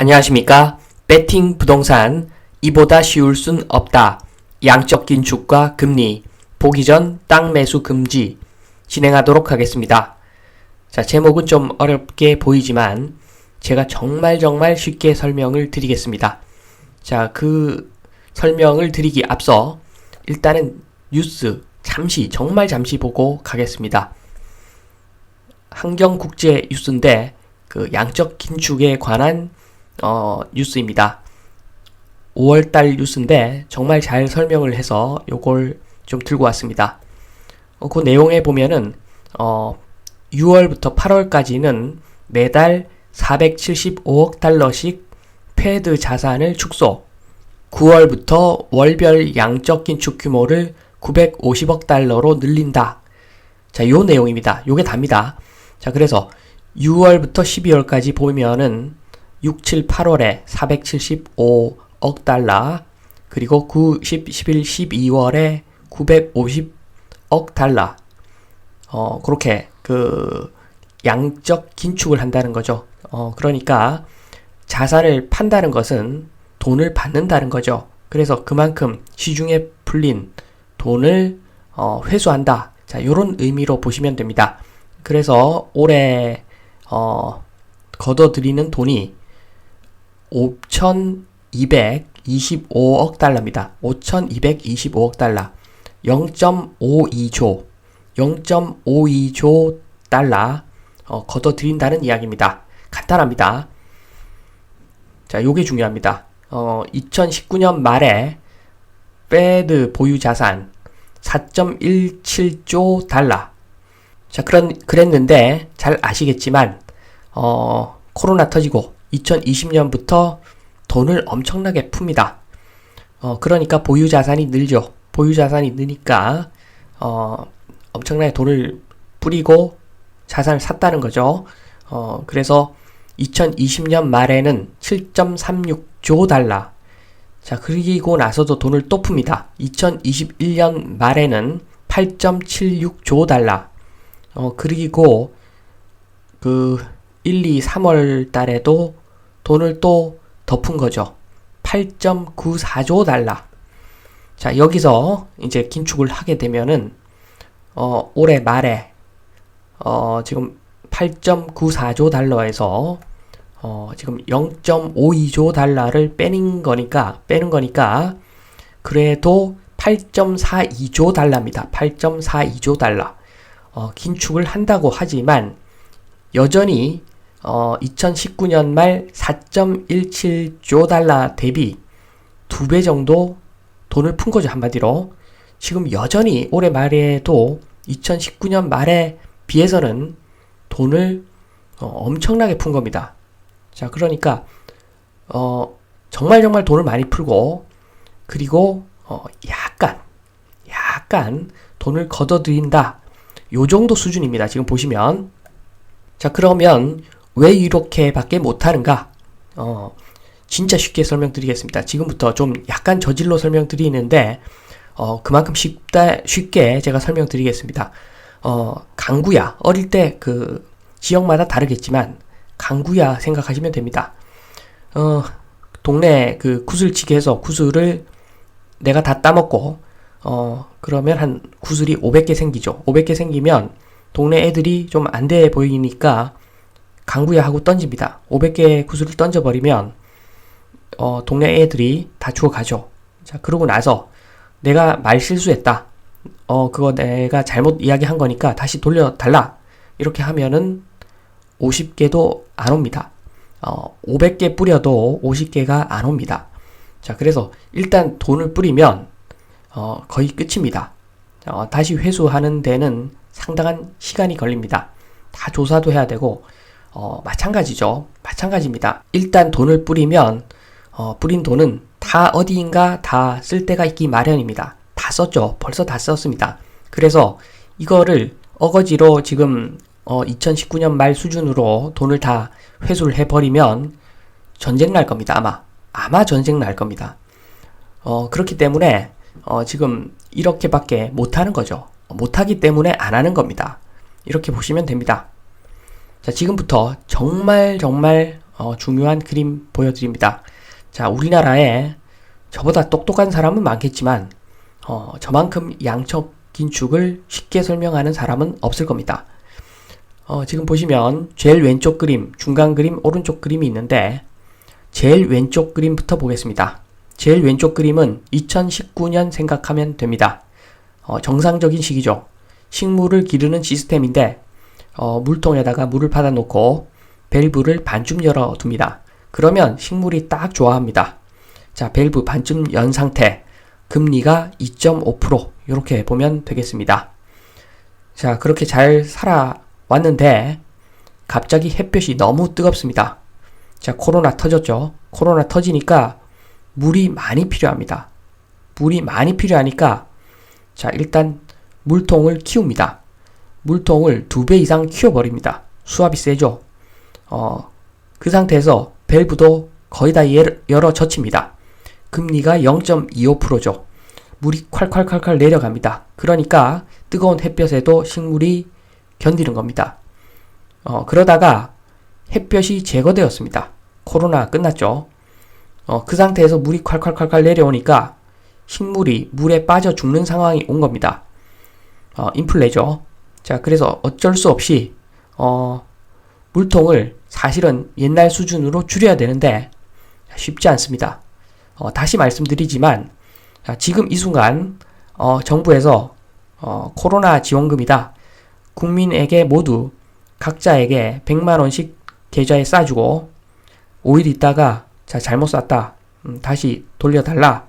안녕하십니까? 배팅 부동산 이보다 쉬울 순 없다. 양적 긴축과 금리 보기 전 땅 매수 금지 진행하도록 하겠습니다. 자, 제목은 좀 어렵게 보이지만 제가 정말 쉽게 설명을 드리겠습니다. 자, 그 설명을 드리기 앞서 일단은 뉴스 정말 잠시 보고 가겠습니다. 한경국제 뉴스인데 그 양적 긴축에 관한 뉴스입니다. 5월달 뉴스인데 정말 잘 설명을 해서 요걸 좀 들고 왔습니다. 그 내용에 보면은 6월부터 8월까지는 매달 475억 달러씩 패드 자산을 축소, 9월부터 월별 양적 긴축 규모를 950억 달러로 늘린다. 자, 요 내용입니다. 요게 답니다. 자, 그래서 6월부터 12월까지 보면은 6, 7, 8월에 475억 달러, 그리고 9, 10, 11, 12월에 950억 달러. 그렇게 그 양적 긴축을 한다는 거죠. 그러니까 자산을 판다는 것은 돈을 받는다는 거죠. 그래서 그만큼 시중에 풀린 돈을 회수한다. 자, 요런 의미로 보시면 됩니다. 그래서 올해 걷어들이는 돈이 5,225억 달러입니다. 5,225억 달러. 0.52조 달러 걷어들인다는 이야기입니다. 간단합니다. 자, 요게 중요합니다. 2019년 말에 패드 보유 자산 4.17조 달러. 자, 그랬는데 잘 아시겠지만 코로나 터지고 2020년부터 돈을 엄청나게 풉니다. 그러니까 보유 자산이 늘죠. 보유 자산이 느니까 엄청나게 돈을 뿌리고 자산을 샀다는 거죠. 그래서 2020년 말에는 7.36조 달러. 자, 그리고 나서도 돈을 또 풉니다. 2021년 말에는 8.76조 달러. 그리고 그 1, 2, 3월 달에도 돈을 또 더 푼 거죠. 8.94조 달러. 자, 여기서 이제 긴축을 하게 되면은 올해 말에 지금 8.94조 달러에서 지금 0.52조 달러를 빼는 거니까 그래도 8.42조 달러입니다. 8.42조 달러. 긴축을 한다고 하지만 여전히 2019년 말 4.17조 달러 대비 2배 정도 돈을 푼 거죠. 한마디로. 지금 여전히 올해 말에도 2019년 말에 비해서는 돈을 엄청나게 푼 겁니다. 자, 그러니까 정말 돈을 많이 풀고, 그리고 약간 돈을 걷어들인다. 요 정도 수준입니다. 지금 보시면. 자, 그러면 왜 이렇게밖에 못하는가? 진짜 쉽게 설명드리겠습니다. 지금부터 좀 약간 저질로 설명드리는데 그만큼 쉽게 제가 설명드리겠습니다. 강구야. 어릴 때 그 지역마다 다르겠지만 강구야 생각하시면 됩니다. 동네 그 구슬치기 해서 구슬을 내가 다 따먹고 그러면 한 구슬이 500개 생기죠. 500개 생기면 동네 애들이 좀 안 돼 보이니까 강구야 하고 던집니다. 500개 구슬을 던져버리면 동네 애들이 다 죽어가죠. 자, 그러고 나서 내가 말 실수했다. 그거 내가 잘못 이야기한 거니까 다시 돌려달라. 이렇게 하면은 50개도 안 옵니다. 500개 뿌려도 50개가 안 옵니다. 자, 그래서 일단 돈을 뿌리면 거의 끝입니다. 다시 회수하는 데는 상당한 시간이 걸립니다. 다 조사도 해야 되고 마찬가지죠. 마찬가지입니다. 일단 돈을 뿌리면 뿌린 돈은 다 어디인가 다 쓸 데가 있기 마련입니다. 다 썼죠. 벌써 다 썼습니다. 그래서 이거를 어거지로 지금 2019년 말 수준으로 돈을 다 회수를 해버리면 전쟁 날 겁니다. 아마 전쟁 날 겁니다. 그렇기 때문에 지금 이렇게밖에 못하는 거죠. 못하기 때문에 안 하는 겁니다. 이렇게 보시면 됩니다. 자, 지금부터 정말 중요한 그림 보여드립니다. 자, 우리나라에 저보다 똑똑한 사람은 많겠지만 저만큼 양적 긴축을 쉽게 설명하는 사람은 없을 겁니다. 지금 보시면 제일 왼쪽 그림, 중간 그림, 오른쪽 그림이 있는데 제일 왼쪽 그림부터 보겠습니다. 제일 왼쪽 그림은 2019년 생각하면 됩니다. 정상적인 시기죠. 식물을 기르는 시스템인데 물통에다가 물을 받아 놓고 밸브를 반쯤 열어 둡니다. 그러면 식물이 딱 좋아합니다. 자, 밸브 반쯤 연 상태, 금리가 2.5% 이렇게 보면 되겠습니다. 자, 그렇게 잘 살아왔는데 갑자기 햇볕이 너무 뜨겁습니다. 자, 코로나 터졌죠. 코로나 터지니까 물이 많이 필요합니다. 물이 많이 필요하니까 자, 일단 물통을 키웁니다. 물통을 2배 이상 키워버립니다. 수압이 세죠. 그 상태에서 밸브도 거의 다 열어 젖힙니다. 금리가 0.25%죠. 물이 콸콸콸콸 내려갑니다. 그러니까 뜨거운 햇볕에도 식물이 견디는 겁니다. 그러다가 햇볕이 제거되었습니다. 코로나 끝났죠. 그 상태에서 물이 콸콸콸콸 내려오니까 식물이 물에 빠져 죽는 상황이 온 겁니다. 인플레죠. 자, 그래서 어쩔 수 없이 물통을 사실은 옛날 수준으로 줄여야 되는데 쉽지 않습니다. 다시 말씀드리지만 지금 이 순간 정부에서 코로나 지원금이다. 국민에게 모두 각자에게 100만원씩 계좌에 싸주고 5일 있다가 자, 잘못 쌌다. 다시 돌려달라.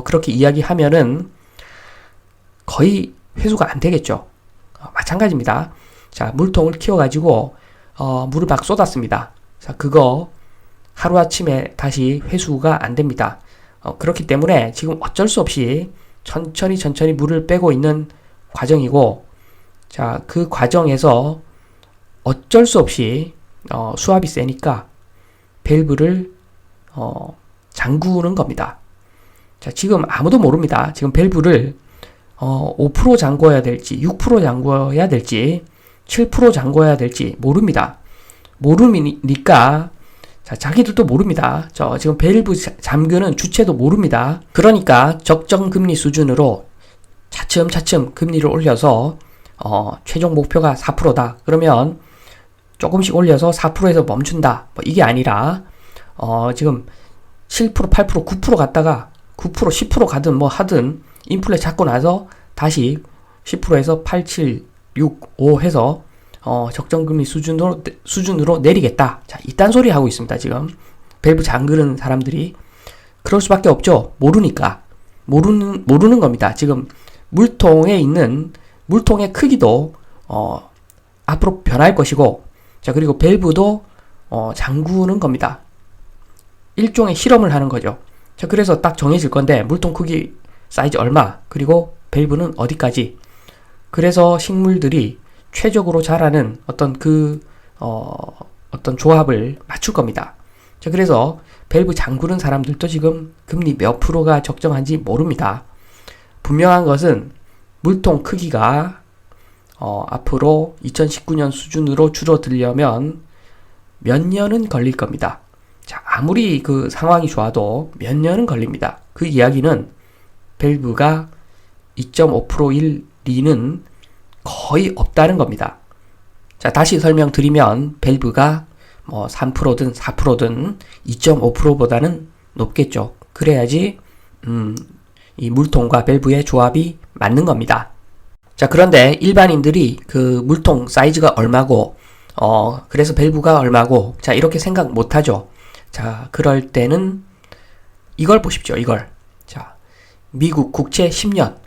그렇게 이야기하면은 거의 회수가 안 되겠죠. 마찬가지입니다. 자, 물통을 키워가지고 물을 막 쏟았습니다. 자, 그거 하루아침에 다시 회수가 안 됩니다. 그렇기 때문에 지금 어쩔 수 없이 천천히 물을 빼고 있는 과정이고, 자, 그 과정에서 어쩔 수 없이 수압이 세니까 밸브를 잠그는 겁니다. 자, 지금 아무도 모릅니다. 지금 밸브를 5% 잠궈야 될지 6% 잠궈야 될지 7% 잠궈야 될지 모릅니다. 모르니까 자, 자기들도 모릅니다. 지금 밸브 잠그는 주체도 모릅니다. 그러니까 적정 금리 수준으로 차츰차츰 금리를 올려서 최종 목표가 4%다. 그러면 조금씩 올려서 4%에서 멈춘다. 뭐 이게 아니라 지금 7%, 8%, 9% 갔다가 9%, 10% 가든 뭐 하든 인플레 잡고 나서 다시 10%에서 8, 7, 6, 5 해서 적정금리 수준으로 내리겠다. 자, 이딴 소리 하고 있습니다. 지금 밸브 잠그는 사람들이 그럴 수밖에 없죠. 모르니까 모르는 겁니다. 지금 물통에 있는 물통의 크기도 앞으로 변할 것이고, 자, 그리고 밸브도 잠그는 겁니다. 일종의 실험을 하는 거죠. 자, 그래서 딱 정해질 건데 물통 크기 사이즈 얼마, 그리고 밸브는 어디까지. 그래서 식물들이 최적으로 자라는 어떤 어떤 조합을 맞출 겁니다. 자, 그래서 밸브 잠그는 사람들도 지금 금리 몇 프로가 적정한지 모릅니다. 분명한 것은 물통 크기가 앞으로 2019년 수준으로 줄어들려면 몇 년은 걸릴 겁니다. 자, 아무리 그 상황이 좋아도 몇 년은 걸립니다. 그 이야기는 밸브가 2.5%일 리는 거의 없다는 겁니다. 자, 다시 설명드리면 밸브가 뭐 3%든 4%든 2.5%보다는 높겠죠. 그래야지 이 물통과 밸브의 조합이 맞는 겁니다. 자, 그런데 일반인들이 그 물통 사이즈가 얼마고 그래서 밸브가 얼마고 자, 이렇게 생각 못하죠. 자, 그럴 때는 이걸 보십시오. 이걸. 자, 미국 국채 10년.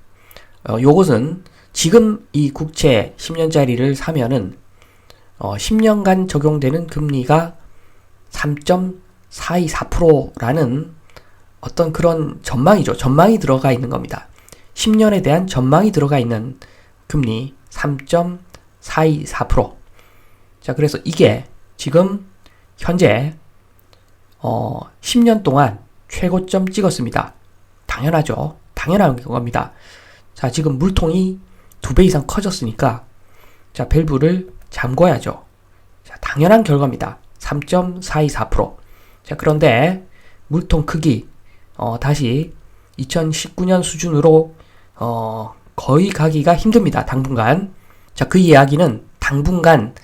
요것은 지금 이 국채 10년짜리를 사면은 10년간 적용되는 금리가 3.424%라는 어떤 그런 전망이죠. 전망이 들어가 있는 겁니다. 10년에 대한 전망이 들어가 있는 금리 3.424%. 자, 그래서 이게 지금 현재 10년 동안 최고점 찍었습니다. 당연하죠. 당연한 겁니다. 자, 지금 물통이 2배 이상 커졌으니까 자, 밸브를 잠궈야죠. 자, 당연한 결과입니다. 3.424%. 자, 그런데 물통 크기 다시 2019년 수준으로 거의 가기가 힘듭니다. 당분간. 자, 그 이야기는 당분간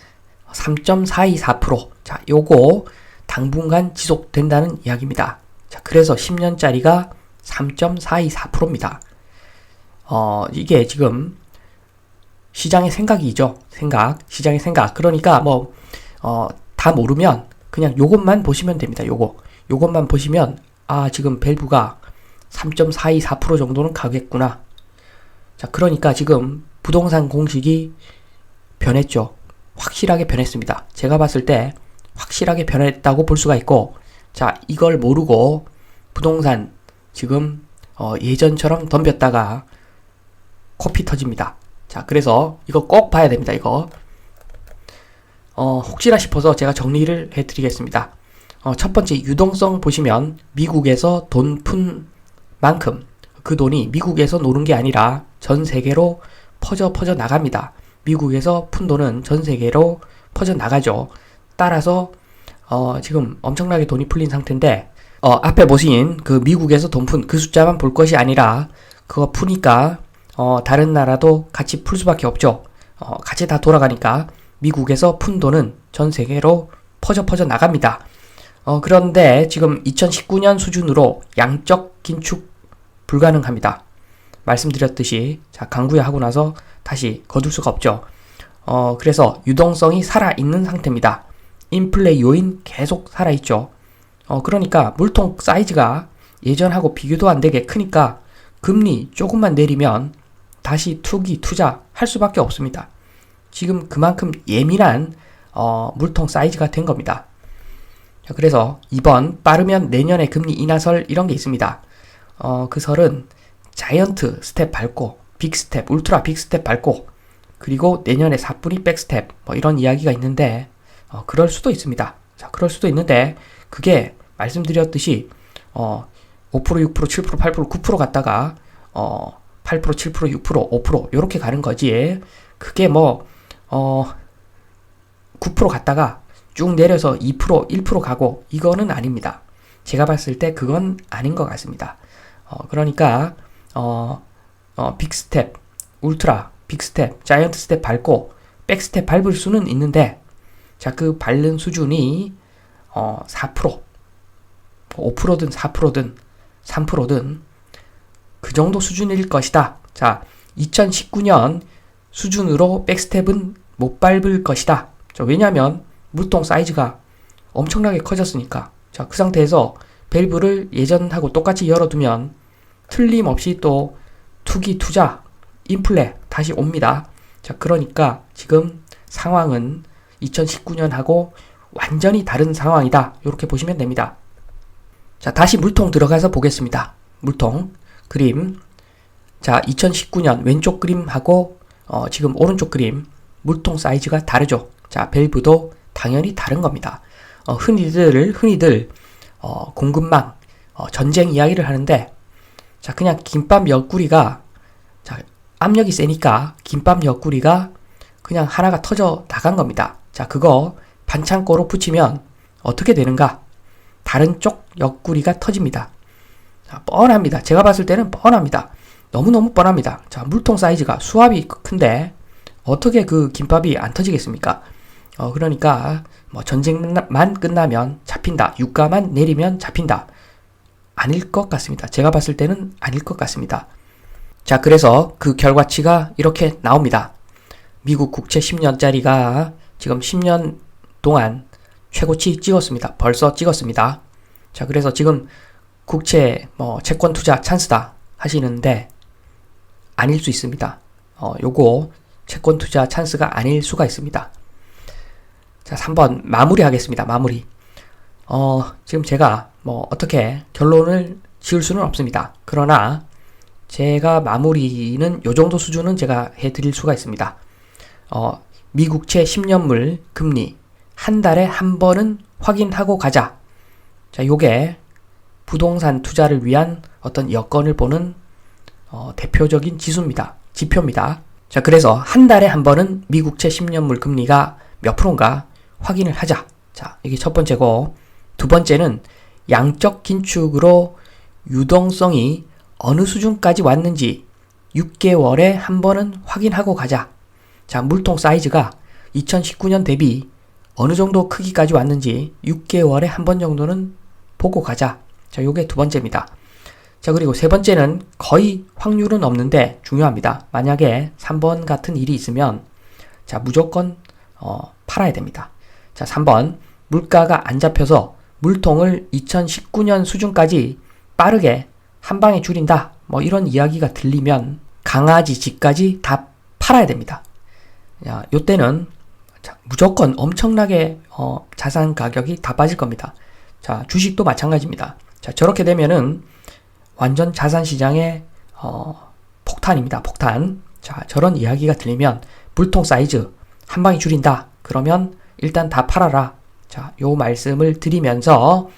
3.424%. 자, 요거 당분간 지속된다는 이야기입니다. 자, 그래서 10년짜리가 3.424%입니다. 이게 지금 시장의 생각이죠. 시장의 생각. 그러니까 다 모르면 그냥 요것만 보시면 됩니다. 요것만 보시면 지금 밸브가 3.424% 정도는 가겠구나. 자, 그러니까 지금 부동산 공식이 변했죠. 확실하게 변했습니다. 제가 봤을 때 확실하게 변했다고 볼 수가 있고, 자, 이걸 모르고 부동산 지금 예전처럼 덤볐다가 코피 터집니다. 자, 그래서 이거 꼭 봐야 됩니다. 이거 혹시나 싶어서 제가 정리를 해드리겠습니다. 첫 번째 유동성 보시면 미국에서 돈 푼 만큼 그 돈이 미국에서 노는 게 아니라 전 세계로 퍼져 나갑니다. 미국에서 푼 돈은 전 세계로 퍼져 나가죠. 따라서 지금 엄청나게 돈이 풀린 상태인데 앞에 보신 그 미국에서 돈 푼 그 숫자만 볼 것이 아니라 그거 푸니까 다른 나라도 같이 풀 수밖에 없죠. 같이 다 돌아가니까 미국에서 푼 돈은 전 세계로 퍼져 나갑니다. 그런데 지금 2019년 수준으로 양적 긴축 불가능합니다. 말씀드렸듯이 자, 강구야하고 나서 다시 거둘 수가 없죠. 그래서 유동성이 살아있는 상태입니다. 인플레 요인 계속 살아있죠. 그러니까 물통 사이즈가 예전하고 비교도 안 되게 크니까 금리 조금만 내리면 다시 투자 할 수밖에 없습니다. 지금 그만큼 예민한 물통 사이즈가 된 겁니다. 자, 그래서 이번 빠르면 내년에 금리 인하설 이런 게 있습니다. 그 설은 자이언트 스텝 밟고 빅 스텝, 울트라 빅 스텝 밟고 그리고 내년에 4분위 백 스텝 이런 이야기가 있는데 그럴 수도 있습니다. 자, 그럴 수도 있는데 그게 말씀드렸듯이 5%, 6%, 7%, 8%, 9% 갔다가 8%, 7%, 6%, 5% 요렇게 가는 거지. 그게 9% 갔다가 쭉 내려서 2%, 1% 가고 이거는 아닙니다. 제가 봤을 때 그건 아닌 것 같습니다. 그러니까 빅 스텝, 울트라 빅 스텝, 자이언트 스텝 밟고 백 스텝 밟을 수는 있는데 자, 그 밟는 수준이 4%, 5%든 4%든 3%든 그 정도 수준일 것이다. 자, 2019년 수준으로 백스텝은 못 밟을 것이다. 자, 왜냐하면 물통 사이즈가 엄청나게 커졌으니까. 자, 그 상태에서 밸브를 예전하고 똑같이 열어두면 틀림없이 또 투자, 인플레 다시 옵니다. 자, 그러니까 지금 상황은 2019년하고 완전히 다른 상황이다. 이렇게 보시면 됩니다. 자, 다시 물통 들어가서 보겠습니다. 물통 그림. 자, 2019년 왼쪽 그림하고 지금 오른쪽 그림 물통 사이즈가 다르죠. 자, 밸브도 당연히 다른 겁니다. 흔히들 공급망 전쟁 이야기를 하는데 자, 그냥 김밥 옆구리가 자, 압력이 세니까 김밥 옆구리가 그냥 하나가 터져 나간 겁니다. 자, 그거 반창고로 붙이면 어떻게 되는가? 다른 쪽 옆구리가 터집니다. 자, 뻔합니다. 제가 봤을 때는 뻔합니다. 너무너무 뻔합니다. 자, 물통 사이즈가 수압이 큰데 어떻게 그 김밥이 안 터지겠습니까? 그러니까 전쟁만 끝나면 잡힌다. 유가만 내리면 잡힌다. 아닐 것 같습니다. 제가 봤을 때는 아닐 것 같습니다. 자, 그래서 그 결과치가 이렇게 나옵니다. 미국 국채 10년짜리가 지금 10년 동안 최고치 찍었습니다. 벌써 찍었습니다. 자, 그래서 지금 국채 채권 투자 찬스다 하시는데 아닐 수 있습니다. 요거 채권 투자 찬스가 아닐 수가 있습니다. 자, 3번 마무리 하겠습니다. 마무리. 지금 제가 어떻게 결론을 지을 수는 없습니다. 그러나 제가 마무리는 요 정도 수준은 제가 해드릴 수가 있습니다. 미국채 10년물 금리 한 달에 한 번은 확인하고 가자. 자, 요게 부동산 투자를 위한 어떤 여건을 보는 대표적인 지표입니다. 자, 그래서 한 달에 한 번은 미국채 10년물 금리가 몇 프로인가 확인을 하자. 자, 이게 첫 번째고, 두 번째는 양적 긴축으로 유동성이 어느 수준까지 왔는지 6개월에 한 번은 확인하고 가자. 자, 물통 사이즈가 2019년 대비 어느 정도 크기까지 왔는지 6개월에 한 번 정도는 보고 가자. 자, 요게 두 번째입니다. 자, 그리고 세 번째는 거의 확률은 없는데 중요합니다. 만약에 3번 같은 일이 있으면 자, 무조건 팔아야 됩니다. 자, 3번 물가가 안 잡혀서 물통을 2019년 수준까지 빠르게 한 방에 줄인다. 뭐 이런 이야기가 들리면 강아지 집까지 다 팔아야 됩니다. 야, 요때는 자, 무조건 엄청나게 자산 가격이 다 빠질 겁니다. 자, 주식도 마찬가지입니다. 자, 저렇게 되면은 완전 자산 시장의 폭탄입니다. 폭탄. 자, 저런 이야기가 들리면 물통 사이즈 한 방에 줄인다. 그러면 일단 다 팔아라. 자, 요 말씀을 드리면서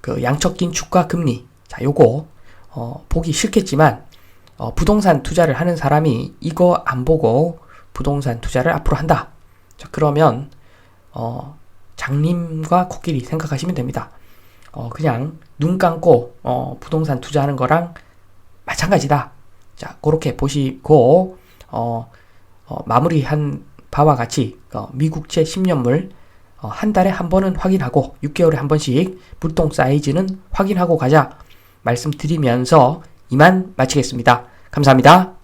그 양적 긴축과 금리. 자, 요거 보기 싫겠지만 부동산 투자를 하는 사람이 이거 안 보고 부동산 투자를 앞으로 한다. 자, 그러면 장님과 코끼리 생각하시면 됩니다. 그냥 눈 감고 부동산 투자하는 거랑 마찬가지다. 자, 그렇게 보시고 마무리한 바와 같이 미국채 10년물 한 달에 한 번은 확인하고 6개월에 한 번씩 물통 사이즈는 확인하고 가자 말씀드리면서 이만 마치겠습니다. 감사합니다.